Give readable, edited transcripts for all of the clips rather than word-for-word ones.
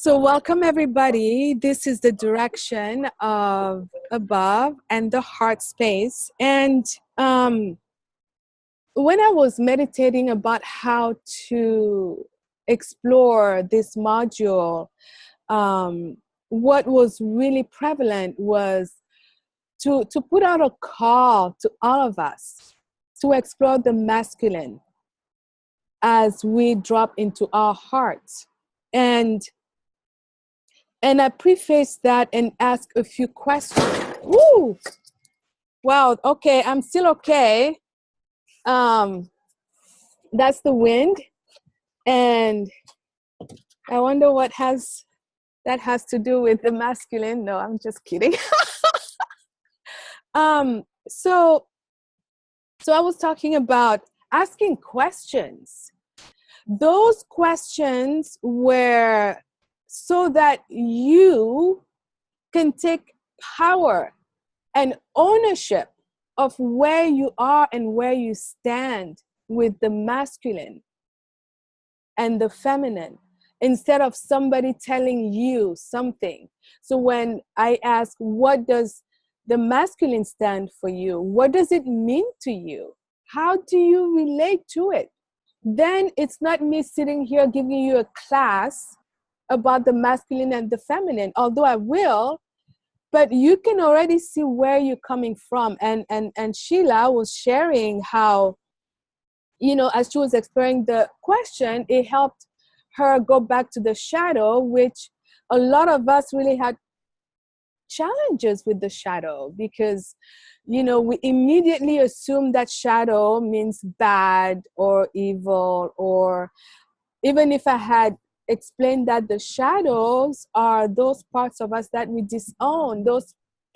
So welcome everybody. This is the direction of above and the heart space. And when I was meditating about how to explore this module, what was really prevalent was to put out a call to all of us to explore the masculine as we drop into our hearts. And I preface that and ask a few questions. Woo! Wow, okay, I'm still okay. That's the wind. And I wonder what that has to do with the masculine. No, I'm just kidding. So I was talking about asking questions. Those questions were so that you can take power and ownership of where you are and where you stand with the masculine and the feminine, instead of somebody telling you something. So when I ask, what does the masculine stand for you? What does it mean to you? How do you relate to it? Then it's not me sitting here giving you a class about the masculine and the feminine, although I will, but you can already see where you're coming from. And Sheila was sharing how, as she was exploring the question, it helped her go back to the shadow, which a lot of us really had challenges with the shadow, because we immediately assume that shadow means bad or evil, or even if I had explained that the shadows are those parts of us that we disown, those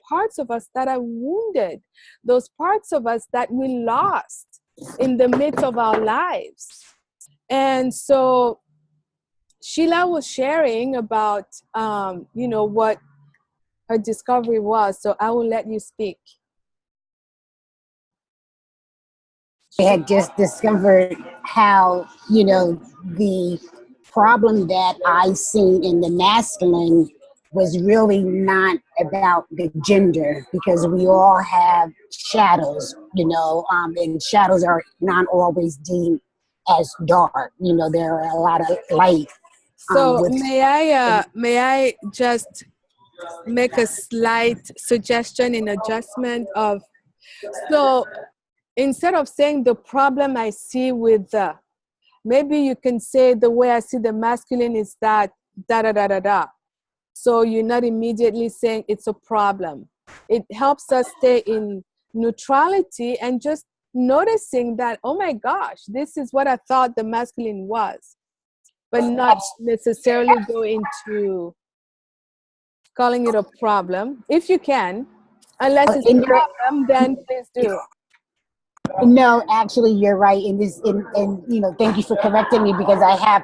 parts of us that are wounded, those parts of us that we lost in the midst of our lives. And so Sheila was sharing about what her discovery was. So I will let you speak. I had just discovered how, the problem that I seen in the masculine was really not about the gender, because we all have shadows, and shadows are not always deemed as dark. There are a lot of light. So may I just make a slight suggestion in adjustment of, so instead of saying the problem I see with maybe you can say the way I see the masculine is that da. So you're not immediately saying it's a problem. It helps us stay in neutrality and just noticing that, oh my gosh, this is what I thought the masculine was, but not necessarily go into calling it a problem. If you can, unless it's a problem, then please do. No, actually, you're right. And thank you for correcting me, because I have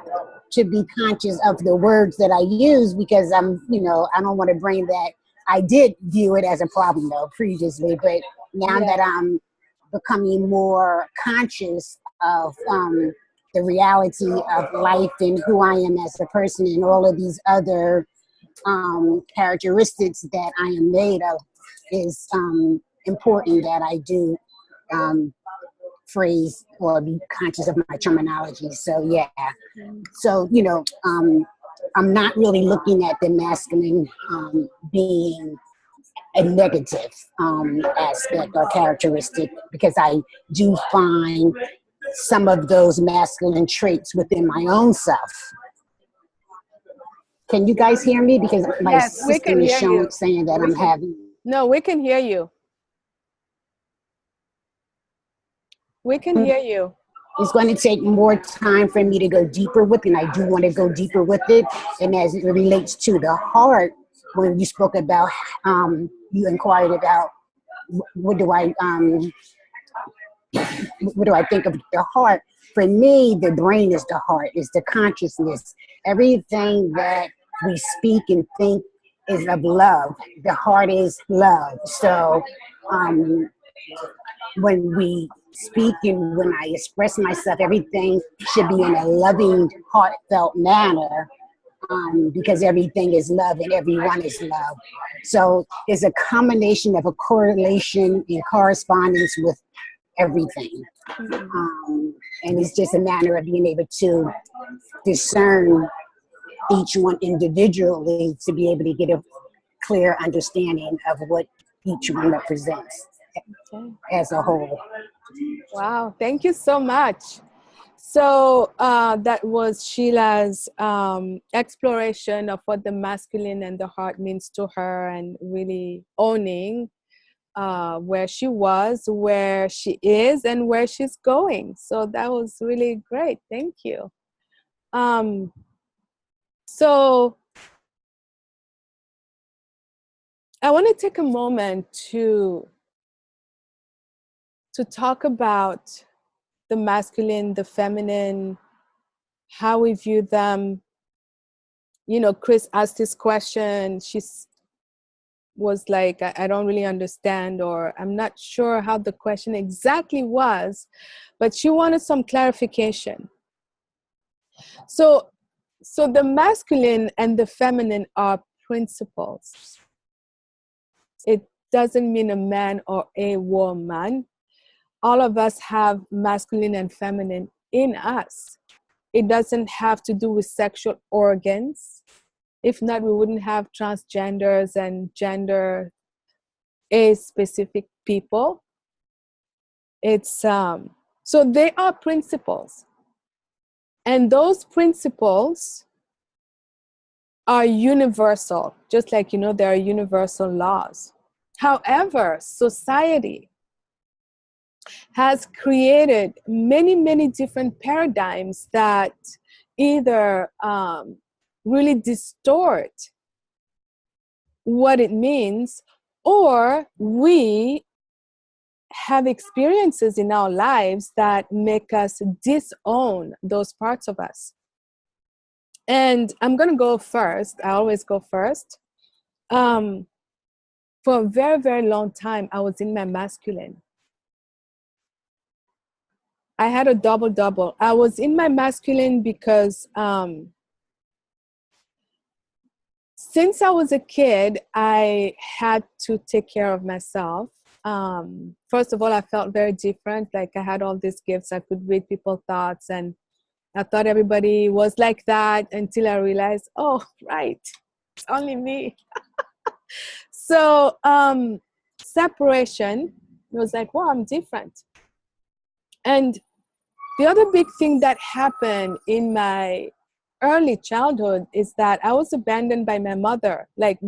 to be conscious of the words that I use, because I don't want to bring that. I did view it as a problem though previously, but now that I'm becoming more conscious of the reality of life and who I am as a person and all of these other characteristics that I am made of, is important that I do phrase or be conscious of my terminology. So I'm not really looking at the masculine being a negative aspect or characteristic, because I do find some of those masculine traits within my own self. Can you guys hear me? Because my system is saying that I'm having. No, we can hear you. We can hear you. It's going to take more time for me to go deeper with it, and I do want to go deeper with it. And as it relates to the heart, when you spoke about, you inquired about what do I think of the heart? For me, the brain is the heart, is the consciousness. Everything that we speak and think is of love. The heart is love. So when we speak and when I express myself, everything should be in a loving, heartfelt manner. because everything is love and everyone is love. So it's a combination of a correlation and correspondence with everything. And it's just a matter of being able to discern each one individually to be able to get a clear understanding of what each one represents as a whole. Wow, thank you so much. So that was Sheila's exploration of what the masculine and the heart means to her, and really owning where she was, where she is, and where she's going. So that was really great. Thank you. So I want to take a moment to talk about the masculine, the feminine, how we view them. You know, Chris asked this question. She was like, I don't really understand, or I'm not sure how the question exactly was, but she wanted some clarification. So the masculine and the feminine are principles. It doesn't mean a man or a woman. All of us have masculine and feminine in us. It doesn't have to do with sexual organs. If not, we wouldn't have transgenders and gender a specific people. It's so they are principles. And those principles are universal, just like, you know, there are universal laws. However, society has created many, many different paradigms that either really distort what it means, or we have experiences in our lives that make us disown those parts of us. And I'm going to go first. I always go first. For a very, very long time, I was in my masculine. I had a double. I was in my masculine because since I was a kid, I had to take care of myself. First of all, I felt very different. Like I had all these gifts. I could read people's thoughts, and I thought everybody was like that until I realized, oh, right, it's only me. So separation was like, wow, I'm different. And the other big thing that happened in my early childhood is that I was abandoned by my mother, like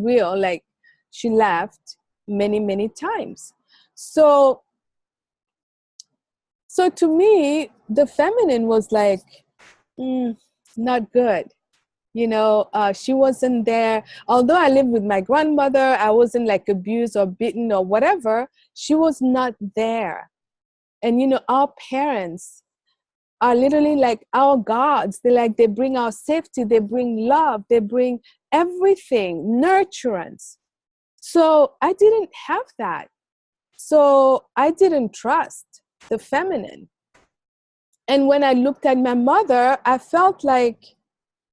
she left many, many times. So to me, the feminine was like, not good. You know, she wasn't there. Although I lived with my grandmother, I wasn't like abused or beaten or whatever. She was not there. And, you know, our parents are literally like our gods. They bring our safety, they bring love, they bring everything, nurturance. So I didn't have that. So I didn't trust the feminine. And when I looked at my mother, I felt like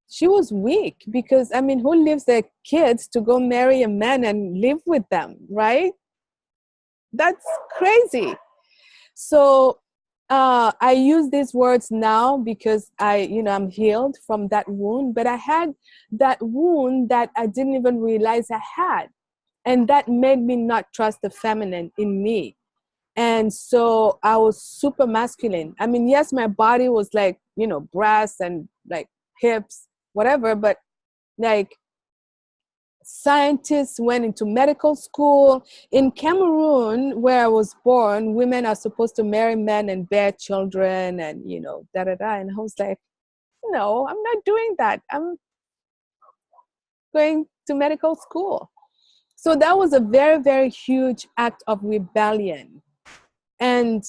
she was weak, because I mean, who leaves their kids to go marry a man and live with them, right? That's crazy. So I use these words now because I'm healed from that wound, but I had that wound that I didn't even realize I had. And that made me not trust the feminine in me. And so I was super masculine. I mean, yes, my body was like, you know, breasts and like hips, whatever, but like scientists went into medical school. In Cameroon, where I was born, women are supposed to marry men and bear children and, you know, da da da. And I was like, no, I'm not doing that. I'm going to medical school. So that was a very, very huge act of rebellion. And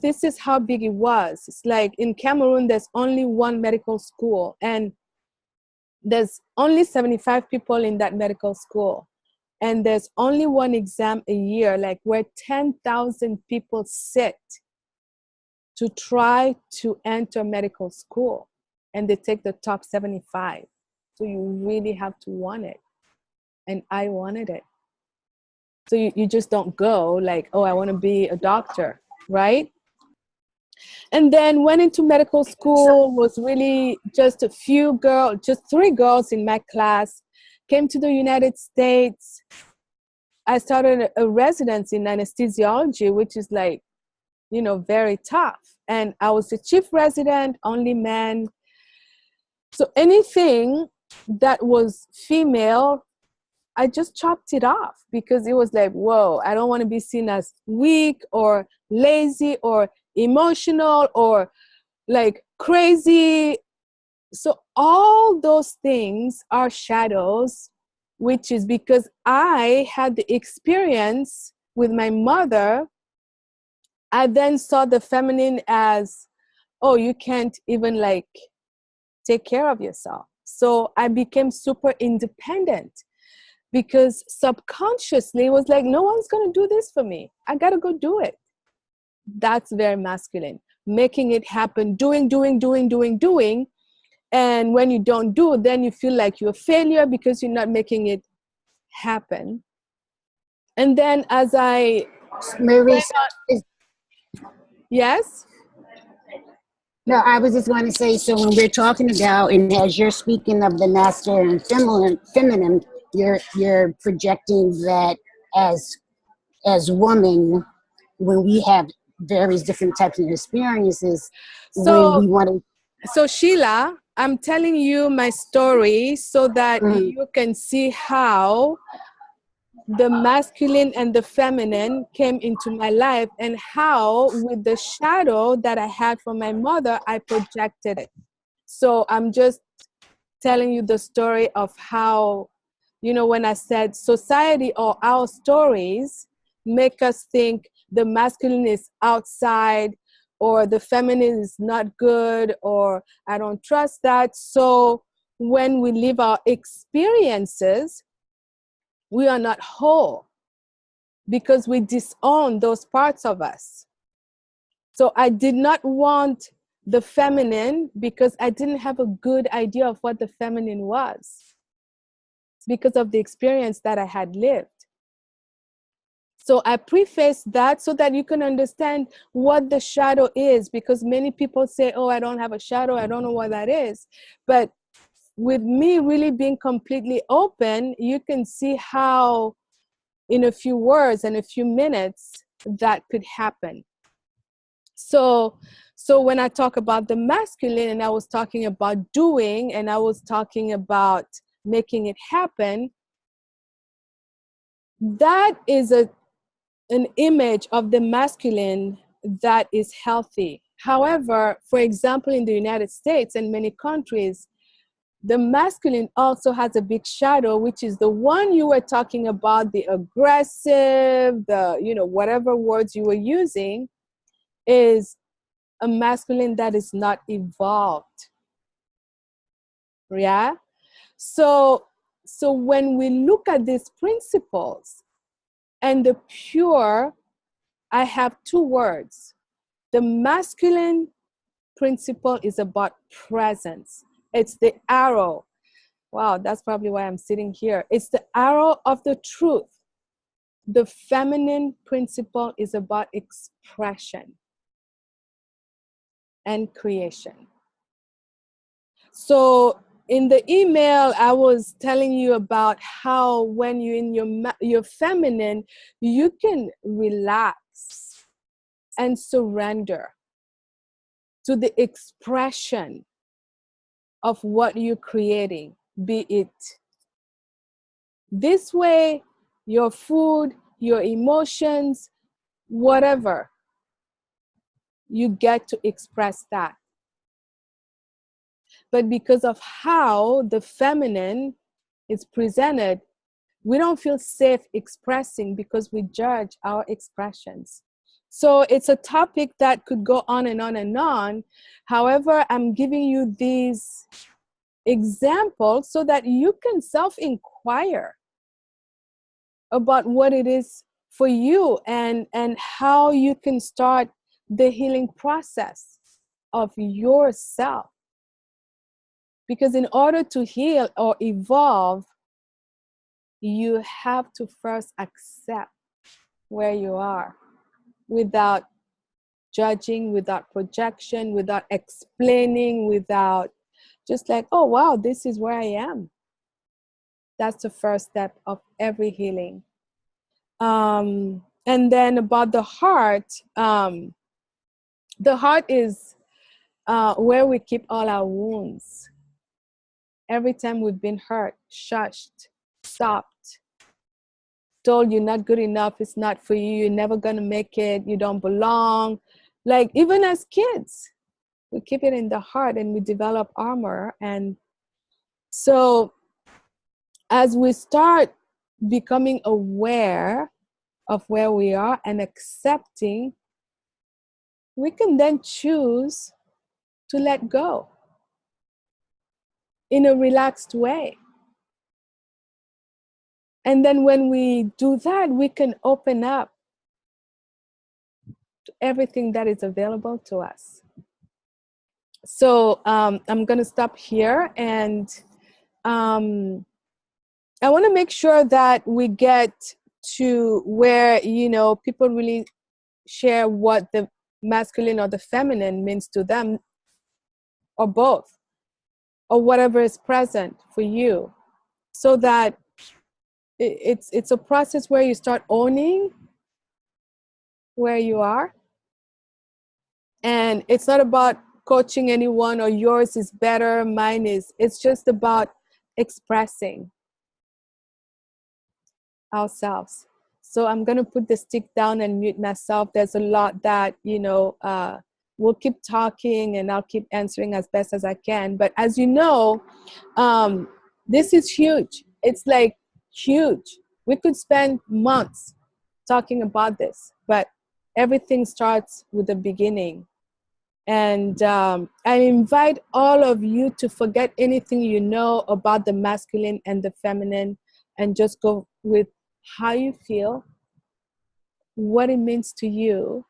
this is how big it was. It's like in Cameroon, there's only one medical school, and there's only 75 people in that medical school. And there's only one exam a year, like where 10,000 people sit to try to enter medical school. And they take the top 75. So you really have to want it. And I wanted it. So you just don't go like, oh, I want to be a doctor, right? And then went into medical school, was really just a few girls, just 3 girls in my class, came to the United States. I started a residency in anesthesiology, which is like, you know, very tough. And I was the chief resident, only man. So anything that was female, I just chopped it off because it was like, whoa, I don't want to be seen as weak or lazy or emotional or like crazy. So all those things are shadows, which is because I had the experience with my mother. I then saw the feminine as, oh, you can't even like take care of yourself. So I became super independent because subconsciously it was like, no one's going to do this for me. I got to go do it. That's very masculine. Making it happen, doing. And when you don't do, then you feel like you're a failure because you're not making it happen. And then as I Maurice, yes? no, I was just going to say, so when we're talking about, and as you're speaking of the masculine and feminine, you're projecting that as women, when we have various different types of experiences, when we want to. So Sheila, I'm telling you my story so that you can see how the masculine and the feminine came into my life and how with the shadow that I had from my mother, I projected it. So I'm just telling you the story of how, you know, when I said society or our stories make us think the masculine is outside or the feminine is not good or I don't trust that. So when we live our experiences, we are not whole because we disown those parts of us. So I did not want the feminine because I didn't have a good idea of what the feminine was because of the experience that I had lived. So I preface that so that you can understand what the shadow is, because many people say, oh, I don't have a shadow, I don't know what that is. But with me really being completely open, you can see how in a few words and a few minutes that could happen. So when I talk about the masculine, and I was talking about doing, and I was talking about making it happen, that is an image of the masculine that is healthy. However, for example, in the United States and many countries, the masculine also has a big shadow, which is the one you were talking about, the aggressive, the, you know, whatever words you were using, is a masculine that is not evolved. Yeah? So when we look at these principles and the pure, I have 2 words. The masculine principle is about presence. It's the arrow. Wow, that's probably why I'm sitting here. It's the arrow of the truth. The feminine principle is about expression and creation. So in the email, I was telling you about how when you're in your feminine, you can relax and surrender to the expression of what you're creating, be it this way, your food, your emotions, whatever. You get to express that. But because of how the feminine is presented, we don't feel safe expressing because we judge our expressions. So it's a topic that could go on and on and on. However, I'm giving you these examples so that you can self-inquire about what it is for you and how you can start the healing process of yourself. Because in order to heal or evolve, you have to first accept where you are without judging, without projection, without explaining, without just like, oh, wow, this is where I am. That's the first step of every healing. And then about the heart is where we keep all our wounds. Every time we've been hurt, shushed, stopped, told you're not good enough, it's not for you, you're never gonna make it, you don't belong. Like even as kids, we keep it in the heart and we develop armor. And so as we start becoming aware of where we are and accepting, we can then choose to let go in a relaxed way. And then when we do that, we can open up to everything that is available to us. So I'm going to stop here, and I want to make sure that we get to where, people really share what the masculine or the feminine means to them, or both, or whatever is present for you, so that it's a process where you start owning where you are. And it's not about coaching anyone or yours is better, mine is. It's just about expressing ourselves. So I'm going to put the stick down and mute myself. There's a lot that, we'll keep talking and I'll keep answering as best as I can. But as you know, this is huge. It's like huge. We could spend months talking about this, but everything starts with the beginning. And I invite all of you to forget anything you know about the masculine and the feminine and just go with how you feel, what it means to you,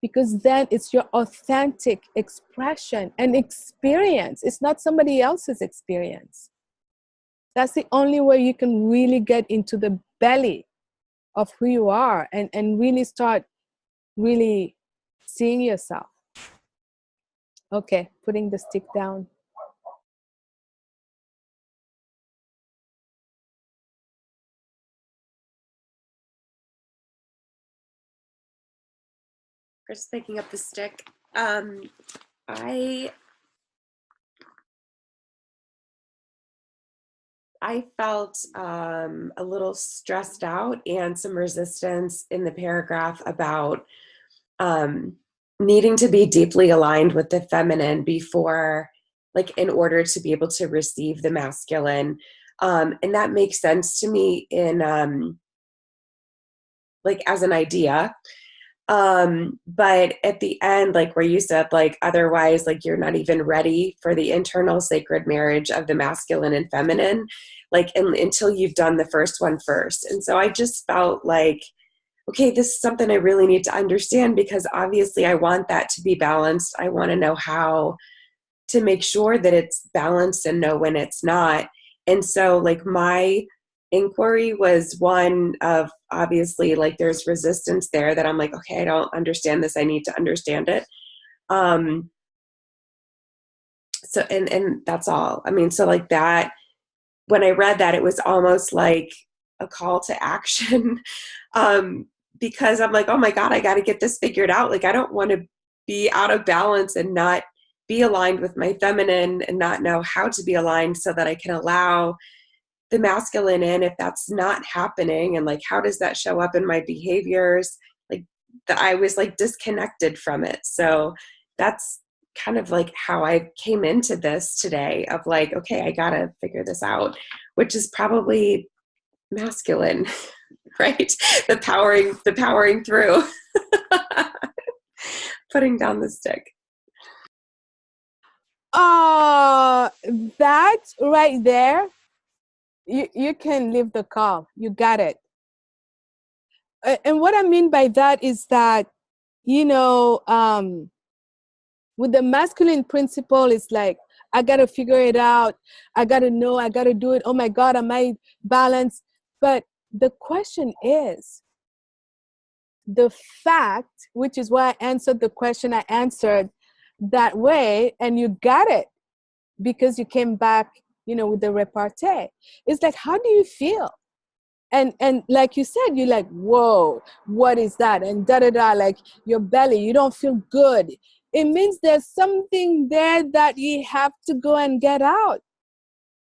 because then it's your authentic expression and experience. It's not somebody else's experience. That's the only way you can really get into the belly of who you are and really start really seeing yourself. Okay, putting the stick down. Just picking up the stick. I felt a little stressed out and some resistance in the paragraph about needing to be deeply aligned with the feminine before, like, in order to be able to receive the masculine. And that makes sense to me in like as an idea. But at the end, like where you said, like, otherwise, like, you're not even ready for the internal sacred marriage of the masculine and feminine, like, until you've done the first one first. And so I just felt like, okay, this is something I really need to understand, because obviously I want that to be balanced. I want to know how to make sure that it's balanced and know when it's not. And so, like, my inquiry was one of, obviously, like, there's resistance there that I'm like, okay, I don't understand this. I need to understand it. So, and that's all. I mean, so like that, when I read that, it was almost like a call to action. Because I'm like, oh my God, I got to get this figured out. Like, I don't want to be out of balance and not be aligned with my feminine and not know how to be aligned so that I can allow the masculine in if that's not happening. And like, how does that show up in my behaviors? Like, that I was like disconnected from it. So that's kind of like how I came into this today, of like, okay, I got to figure this out, which is probably masculine, right? The powering through, putting down the stick. That right there, you can leave the call. You got it. And what I mean by that is that, with the masculine principle, it's like, I got to figure it out. I got to know, I got to do it. Oh my God, am I balanced? But the question is, the fact, which is why I answered the question I answered that way, and you got it because you came back, with the repartee. It's like, how do you feel? And like you said, you're like, whoa, what is that? And da-da-da, like your belly, you don't feel good. It means there's something there that you have to go and get out.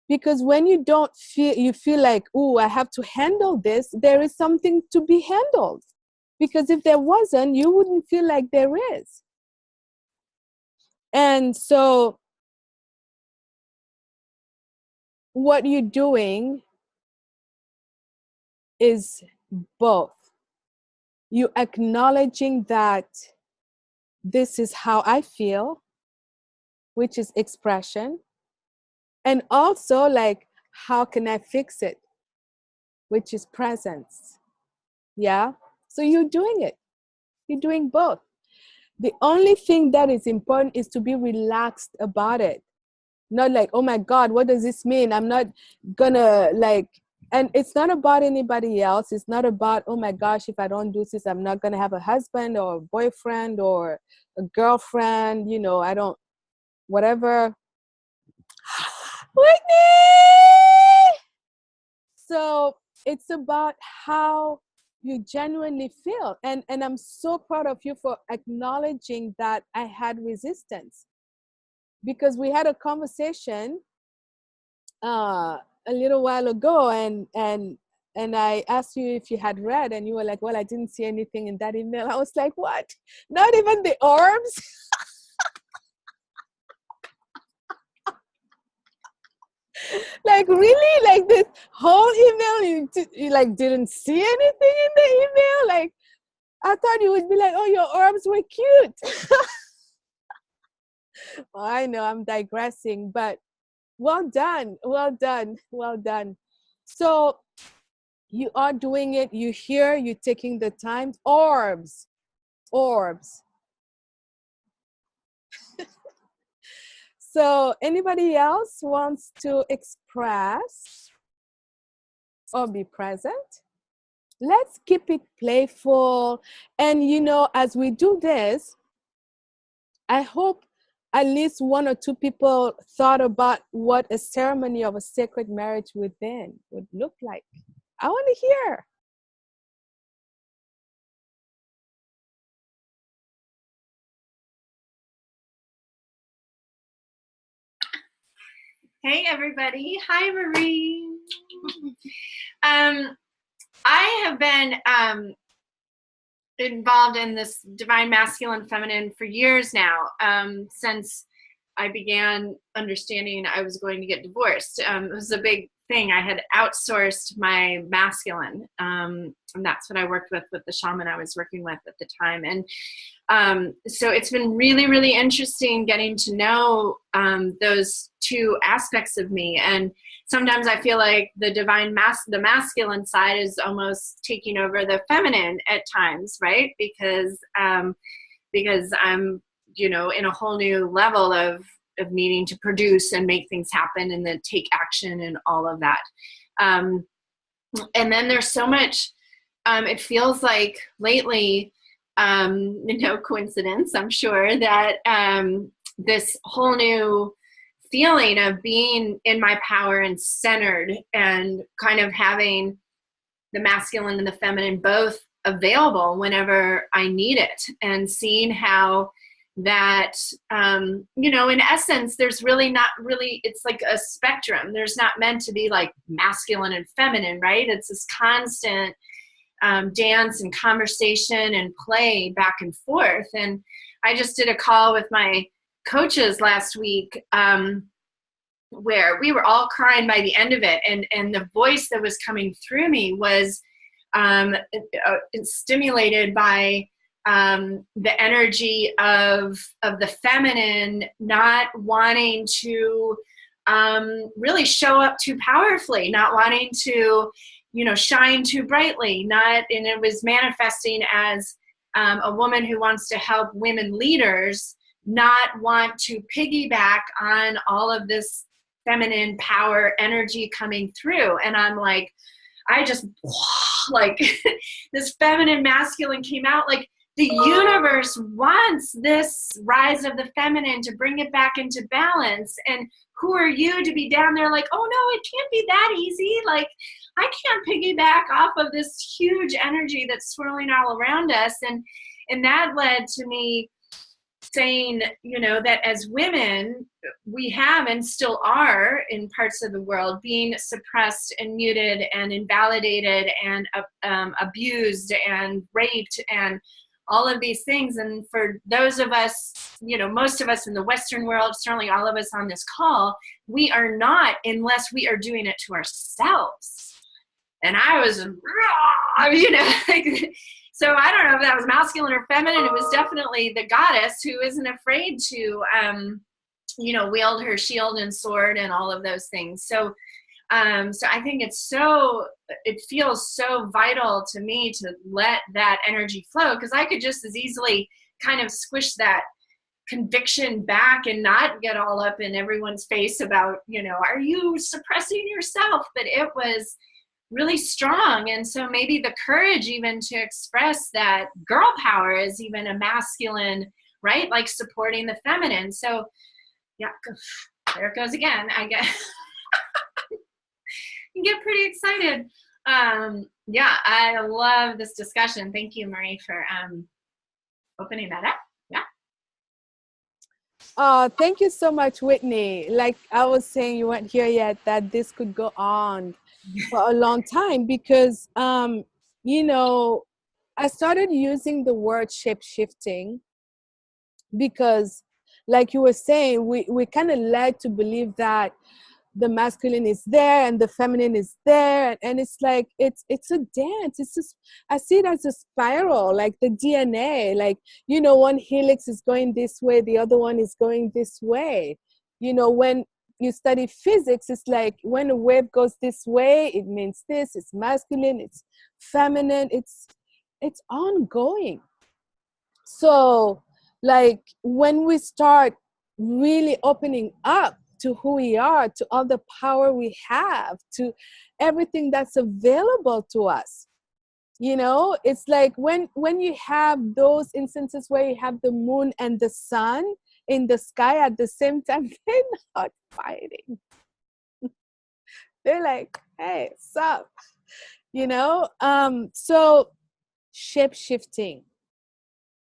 Because when you don't feel, you feel like, ooh, I have to handle this, there is something to be handled. Because if there wasn't, you wouldn't feel like there is. And so what you're doing is both. You acknowledging that this is how I feel, which is expression. And also like, how can I fix it? Which is presence. Yeah. So you're doing it. You're doing both. The only thing that is important is to be relaxed about it. Not like, oh my God, what does this mean? I'm not gonna like, and it's not about anybody else. It's not about, oh my gosh, if I don't do this, I'm not gonna have a husband or a boyfriend or a girlfriend, I don't, whatever. Whitney! So it's about how you genuinely feel. And I'm so proud of you for acknowledging that I had resistance. Because we had a conversation a little while ago, and I asked you if you had read, and you were like, well, I didn't see anything in that email. I was like, what? Not even the orbs? Like, really? Like this whole email, you like didn't see anything in the email? Like, I thought you would be like, oh, your arms were cute. Well, I know I'm digressing, but well done, well done, well done. So you are doing it. You hear, you're taking the time. Orbs. So anybody else wants to express or be present? Let's keep it playful. And as we do this, I hope at least one or two people thought about what a ceremony of a sacred marriage within would look like. I want to hear. Hey everybody. Hi Marie. I have been involved in this divine masculine feminine for years now, since I began understanding I was going to get divorced. It was a big thing. I had outsourced my masculine, and that's what I worked with the shaman I was working with at the time. And so it's been really, really interesting getting to know those two aspects of me. And sometimes I feel like the the masculine side is almost taking over the feminine at times, right? Because I'm, in a whole new level of needing to produce and make things happen and then take action and all of that. And then there's so much, it feels like lately, no coincidence, I'm sure, that this whole new feeling of being in my power and centered and kind of having the masculine and the feminine both available whenever I need it, and seeing how that, in essence, there's really not really, it's like a spectrum. There's not meant to be like masculine and feminine, right? It's this constant dance and conversation and play back and forth. And I just did a call with my coaches last week, where we were all crying by the end of it. And the voice that was coming through me was stimulated by the energy of the feminine not wanting to really show up too powerfully, not wanting to, shine too brightly, and it was manifesting as a woman who wants to help women leaders not want to piggyback on all of this feminine power energy coming through. And I'm like, I just like this feminine masculine came out. Like the universe wants this rise of the feminine to bring it back into balance. And who are you to be down there like, oh no, it can't be that easy. Like I can't piggyback off of this huge energy that's swirling all around us. And that led to me saying, you know, that as women, we have and still are in parts of the world being suppressed and muted and invalidated and abused and raped and all of these things. And for those of us, you know, most of us in the Western world, certainly all of us on this call, we are not unless we are doing it to ourselves. And I was, you know, like, so I don't know if that was masculine or feminine. It was definitely the goddess who isn't afraid to, you know, wield her shield and sword and all of those things. So I think it feels so vital to me to let that energy flow, because I could just as easily kind of squish that conviction back and not get all up in everyone's face about, you know, are you suppressing yourself? But it was really strong. And so maybe the courage even to express that girl power is even a masculine, right? Like supporting the feminine. So yeah, there it goes again. I get you get pretty excited. Yeah, I love this discussion. Thank you, Marie, for opening that up. Yeah. Thank you so much, Whitney. Like I was saying, you weren't here yet, that this could go on for a long time because, you know, I started using the word shape-shifting because, like you were saying, we kind of led to believe that the masculine is there and the feminine is there, and it's like it's a dance. It's just, I see it as a spiral, like the DNA, like, you know, one helix is going this way, the other one is going this way. You know, when you study physics, it's like when a wave goes this way, it means this, it's masculine, it's feminine, it's ongoing. So like when we start really opening up to who we are, to all the power we have, to everything that's available to us. You know, it's like when you have those instances where you have the moon and the sun in the sky at the same time, they're not fighting. They're like, hey, sup? You know, so shape-shifting.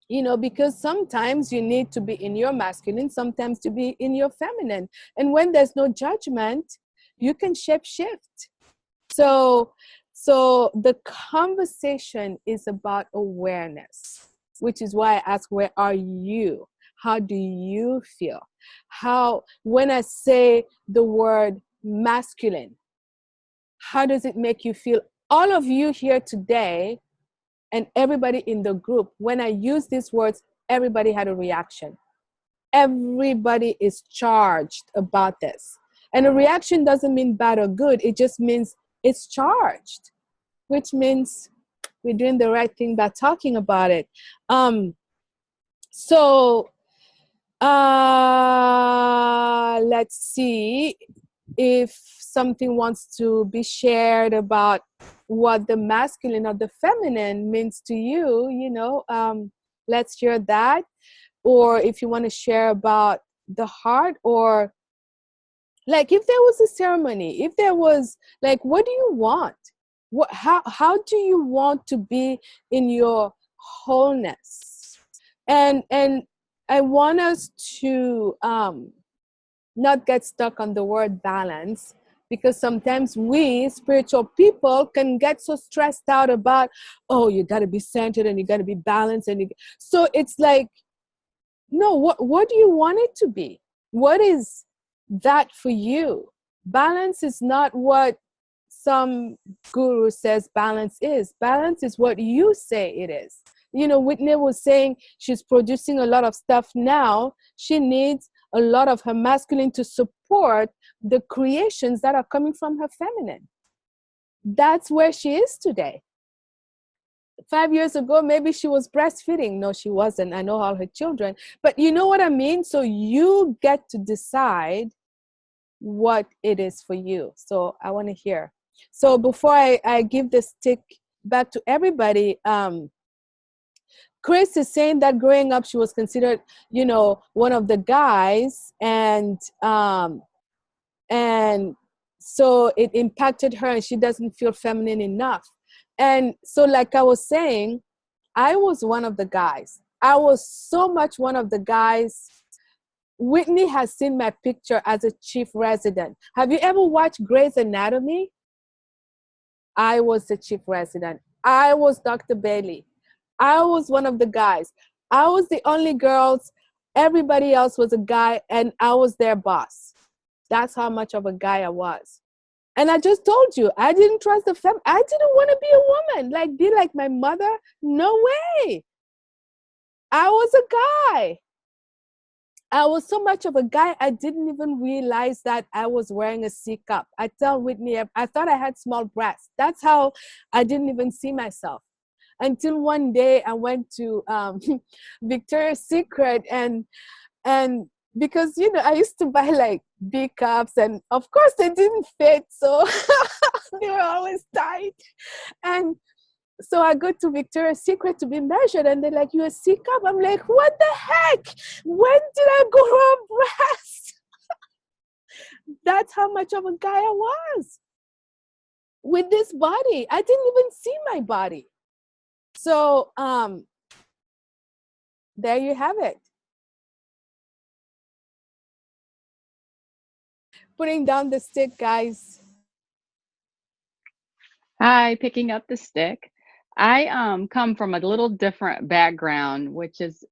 You know, because sometimes you need to be in your masculine, sometimes to be in your feminine. And when there's no judgment, you can shape shift. So the conversation is about awareness, which is why I ask, where are you? How do you feel? How, when I say the word masculine, how does it make you feel? All of you here today, and everybody in the group, when I use these words, everybody had a reaction. Everybody is charged about this. And a reaction doesn't mean bad or good. It just means it's charged, which means we're doing the right thing by talking about it. Let's see if something wants to be shared about what the masculine or the feminine means to you, you know, let's hear that. Or if you want to share about the heart, or like if there was a ceremony, if there was, like, what do you want? How do you want to be in your wholeness? And I want us to not get stuck on the word balance, because sometimes we spiritual people can get so stressed out about, oh, you got to be centered and you got to be balanced. So it's like, no, what do you want it to be? What is that for you? Balance is not what some guru says balance is. Balance is what you say it is. You know, Whitney was saying she's producing a lot of stuff now. She needs a lot of her masculine to support the creations that are coming from her feminine. That's where she is today. 5 years ago, maybe she was breastfeeding. No, she wasn't. I know all her children. But you know what I mean? So you get to decide what it is for you. So I want to hear. So before I give the stick back to everybody, Chris is saying that growing up, she was considered, one of the guys, and so it impacted her, and she doesn't feel feminine enough. And so, like I was saying, I was one of the guys. I was so much one of the guys. Whitney has seen my picture as a chief resident. Have you ever watched Grey's Anatomy? I was the chief resident. I was Dr. Bailey. I was one of the guys. I was the only girls. Everybody else was a guy, and I was their boss. That's how much of a guy I was. And I just told you, I didn't trust the fem. I didn't want to be a woman, be like my mother. No way. I was a guy. I was so much of a guy, I didn't even realize that I was wearing a C cup. I tell Whitney, I thought I had small breasts. That's how I didn't even see myself. Until one day I went to Victoria's Secret, and because, I used to buy B cups, and of course they didn't fit, so they were always tight. And so I go to Victoria's Secret to be measured, and they're like, "You're a C cup?" I'm like, "What the heck? When did I grow a breast?" That's how much of a guy I was with this body. I didn't even see my body. So there you have it. Putting down the stick, guys. Hi, picking up the stick. I come from a little different background, which is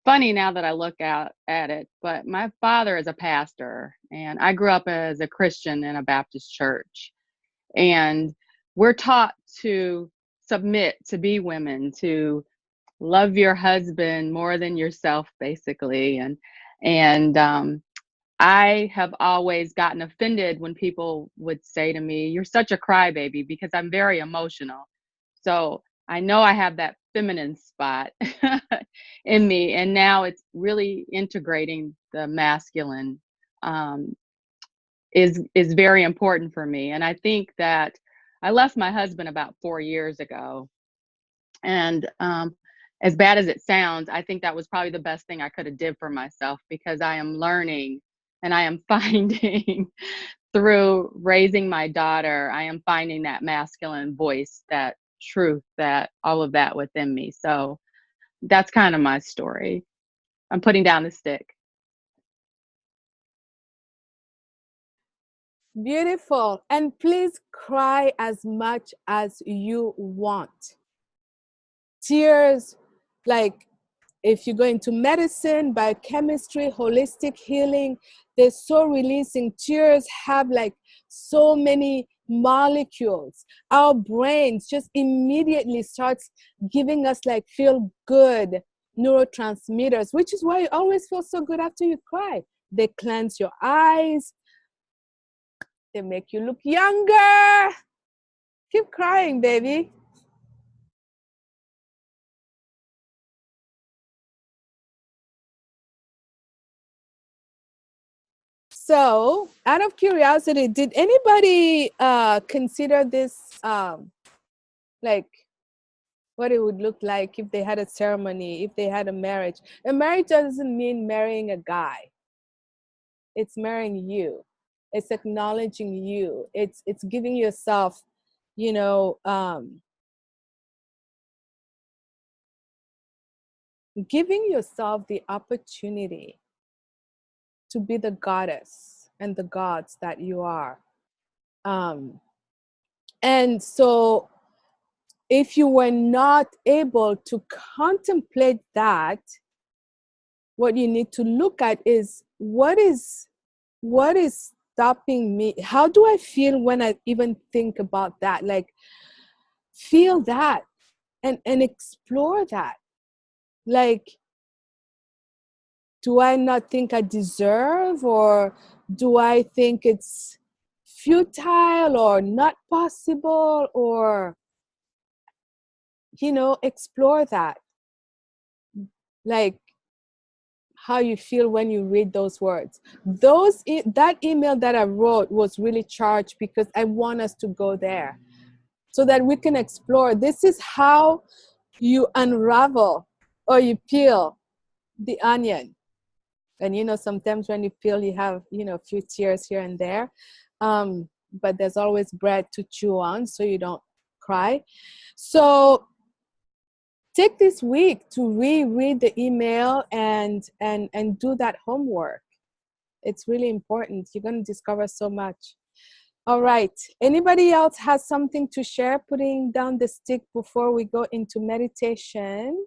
funny now that I look out at it. But my father is a pastor, and I grew up as a Christian in a Baptist church. And we're taught to submit, to be women, to love your husband more than yourself, basically. And I have always gotten offended when people would say to me, "You're such a crybaby," because I'm very emotional. So I know I have that feminine spot in me, and now it's really integrating the masculine um, is very important for me. And I think that I left my husband about 4 years ago, and as bad as it sounds, I think that was probably the best thing I could have did for myself, because I am learning and I am finding through raising my daughter, I am finding that masculine voice, that truth, that all of that within me. So that's kind of my story. I'm putting down the stick. Beautiful. And please cry as much as you want. Tears, if you go into medicine, biochemistry, holistic healing, they're so releasing. Tears have so many molecules. Our brains just immediately starts giving us feel good neurotransmitters, which is why you always feel so good after you cry. They cleanse your eyes. They make you look younger. Keep crying, baby. So, out of curiosity, did anybody consider this what it would look like if they had a ceremony, if they had a marriage? A marriage doesn't mean marrying a guy. It's marrying you. It's acknowledging you. It's giving yourself, giving yourself the opportunity to be the goddess and the gods that you are. And so if you were not able to contemplate that, what you need to look at is what is stopping me? How do I feel when I even think about that? Feel that and explore that. Do I not think I deserve, or do I think it's futile or not possible, or explore that, like how you feel when you read those words. That email that I wrote was really charged because I want us to go there so that we can explore. This is how you unravel or you peel the onion. And sometimes when you peel, you have a few tears here and there, but there's always bread to chew on so you don't cry. So take this week to reread the email and do that homework. It's really important. You're going to discover so much. All right. Anybody else has something to share, putting down the stick before we go into meditation?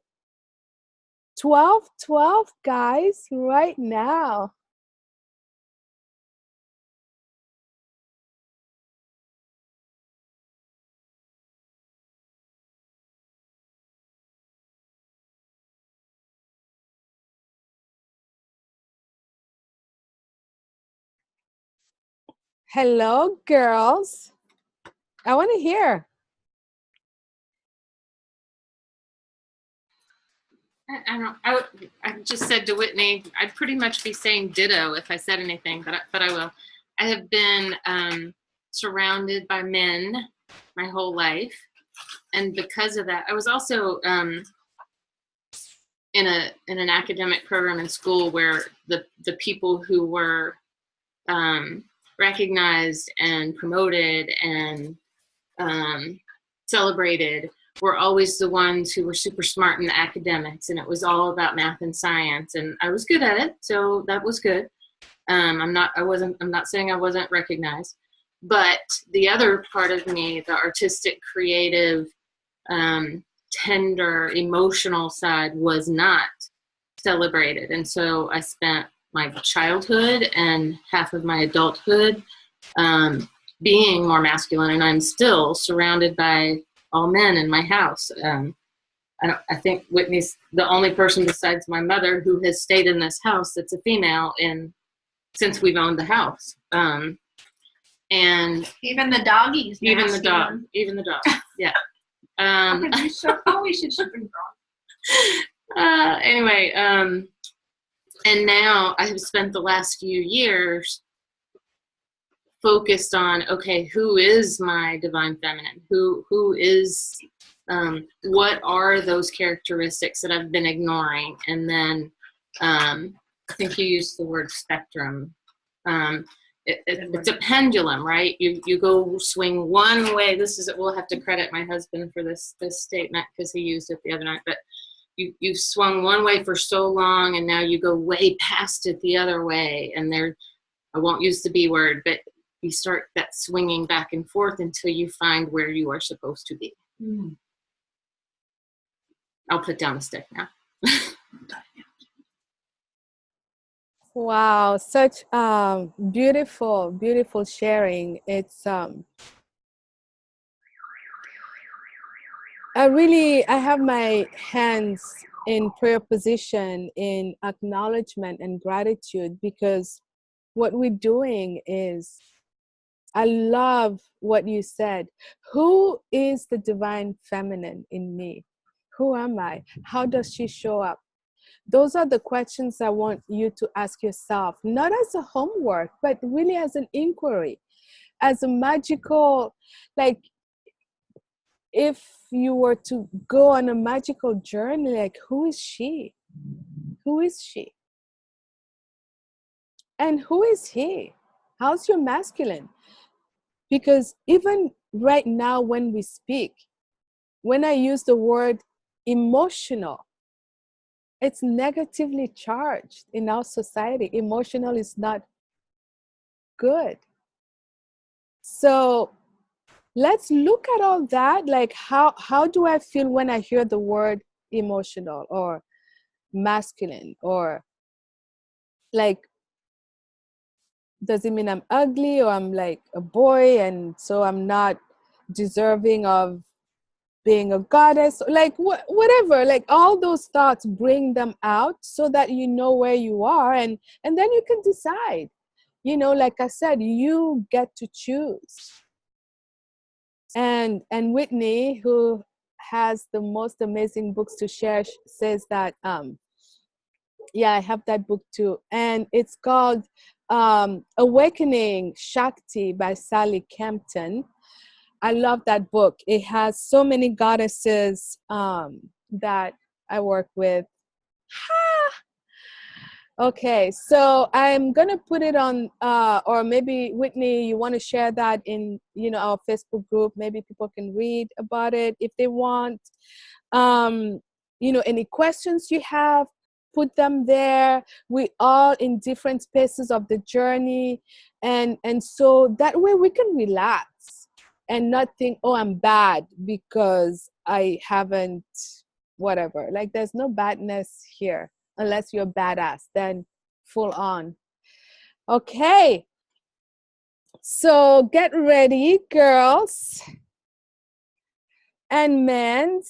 12 guys right now. Hello, girls. I want to hear. I just said to Whitney, I'd pretty much be saying ditto if I said anything, but I will. I have been surrounded by men my whole life, and because of that, I was also in an academic program in school where the people who were recognized and promoted and celebrated were always the ones who were super smart in the academics, and it was all about math and science, and I was good at it, so that was good. I'm not saying I wasn't recognized, but the other part of me, the artistic, creative, tender, emotional side, was not celebrated. And so I spent my childhood and half of my adulthood being more masculine, and I'm still surrounded by all men in my house. I think Whitney's the only person besides my mother who has stayed in this house that's a female since we've owned the house. And even the doggies. Even the dog, yeah. We should ship him dog. Anyway, and now I have spent the last few years focused on, okay, who is my divine feminine? Who is, what are those characteristics that I've been ignoring? And then I think you used the word spectrum. It's a pendulum, right? You go swing one way. We'll have to credit my husband for this statement because he used it the other night, but you swung one way for so long and now you go way past it the other way. And I won't use the B word, but you start that swinging back and forth until you find where you are supposed to be. I'll put down the stick now. Wow, such beautiful sharing. It's I have my hands in prayer position in acknowledgement and gratitude, because what we're doing is, I love what you said. Who is the divine feminine in me? Who am I? How does she show up? Those are the questions I want you to ask yourself, not as a homework, but really as an inquiry, as a magical, like if you were to go on a magical journey, like who is she? Who is she? And who is he? How's your masculine? Because even right now when we speak, when I use the word emotional, it's negatively charged in our society. Emotional is not good. So let's look at all that. Like how do I feel when I hear the word emotional or masculine? Or like, does it mean I'm ugly, or I'm like a boy and so I'm not deserving of being a goddess? Like whatever, like all those thoughts, bring them out so that you know where you are, and then you can decide. Like I said, you get to choose. And Whitney, who has the most amazing books to share, says that, yeah, I have that book too. And it's called Awakening Shakti by Sally Campton. I love that book. It has so many goddesses that I work with. Okay, so I'm gonna put it on, or maybe Whitney, you want to share that in, our Facebook group. Maybe people can read about it if they want. Any questions you have, put them there. We all in different spaces of the journey, and so that way we can relax and not think, oh, I'm bad because I haven't whatever. Like, there's no badness here. Unless you're badass, then full on. Okay, so get ready, girls and men.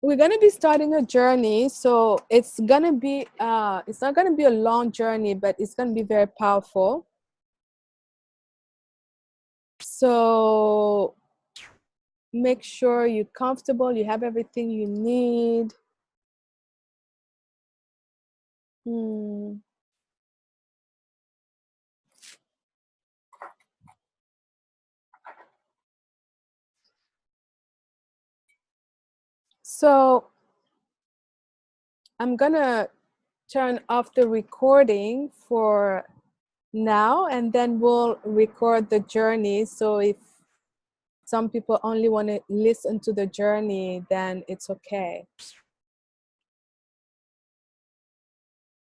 We're gonna be starting a journey, so it's gonna be it's not gonna be a long journey, but it's gonna be very powerful. So make sure you're comfortable, you have everything you need. So I'm gonna turn off the recording for now, and then we'll record the journey. So if some people only want to listen to the journey, then it's okay.